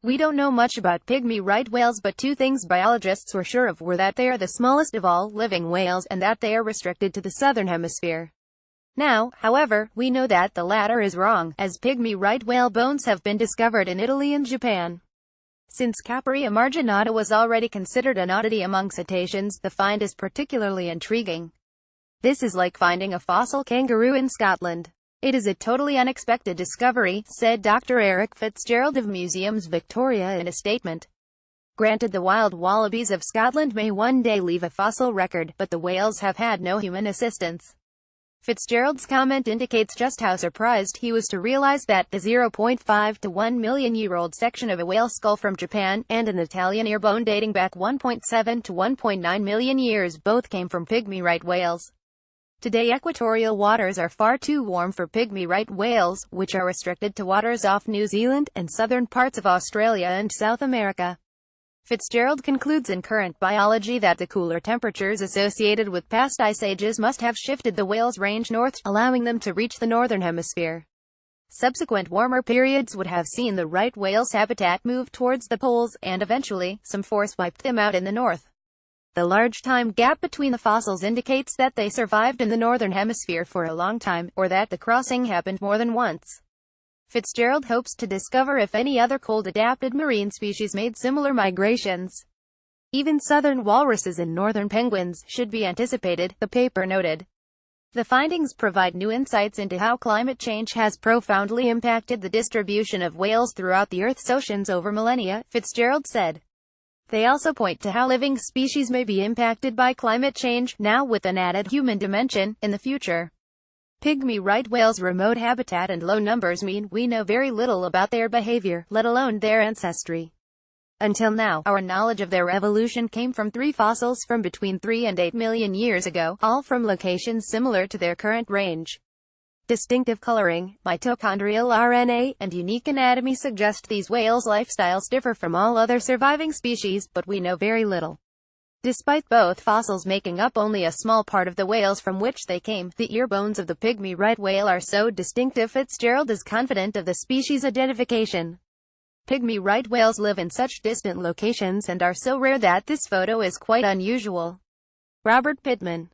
We don't know much about pygmy right whales, but two things biologists were sure of were that they are the smallest of all living whales and that they are restricted to the southern hemisphere. Now, however, we know that the latter is wrong, as pygmy right whale bones have been discovered in Italy and Japan. Since Caparia marginata was already considered an oddity among cetaceans, the find is particularly intriguing. This is like finding a fossil kangaroo in Scotland. It is a totally unexpected discovery, said Dr. Eric Fitzgerald of Museums Victoria in a statement. Granted, the wild wallabies of Scotland may one day leave a fossil record, but the whales have had no human assistance. Fitzgerald's comment indicates just how surprised he was to realize that the 0.5 to 1 million-year-old section of a whale skull from Japan, and an Italian ear bone dating back 1.7 to 1.9 million years both came from pygmy right whales. Today, equatorial waters are far too warm for pygmy right whales, which are restricted to waters off New Zealand, and southern parts of Australia and South America. Fitzgerald concludes in Current Biology that the cooler temperatures associated with past ice ages must have shifted the whales' range north, allowing them to reach the northern hemisphere. Subsequent warmer periods would have seen the right whale's habitat move towards the poles, and eventually, some force wiped them out in the north. The large time gap between the fossils indicates that they survived in the northern hemisphere for a long time, or that the crossing happened more than once. Fitzgerald hopes to discover if any other cold-adapted marine species made similar migrations. Even southern walruses and northern penguins should be anticipated, the paper noted. The findings provide new insights into how climate change has profoundly impacted the distribution of whales throughout the Earth's oceans over millennia, Fitzgerald said. They also point to how living species may be impacted by climate change, now with an added human dimension, in the future. Pygmy right whales' remote habitat and low numbers mean we know very little about their behavior, let alone their ancestry. Until now, our knowledge of their evolution came from 3 fossils from between 3 and 8 million years ago, all from locations similar to their current range. Distinctive coloring, mitochondrial RNA, and unique anatomy suggest these whales' lifestyles differ from all other surviving species, but we know very little. Despite both fossils making up only a small part of the whales from which they came, the ear bones of the pygmy right whale are so distinctive. Fitzgerald is confident of the species' identification. Pygmy right whales live in such distant locations and are so rare that this photo is quite unusual. Robert Pittman.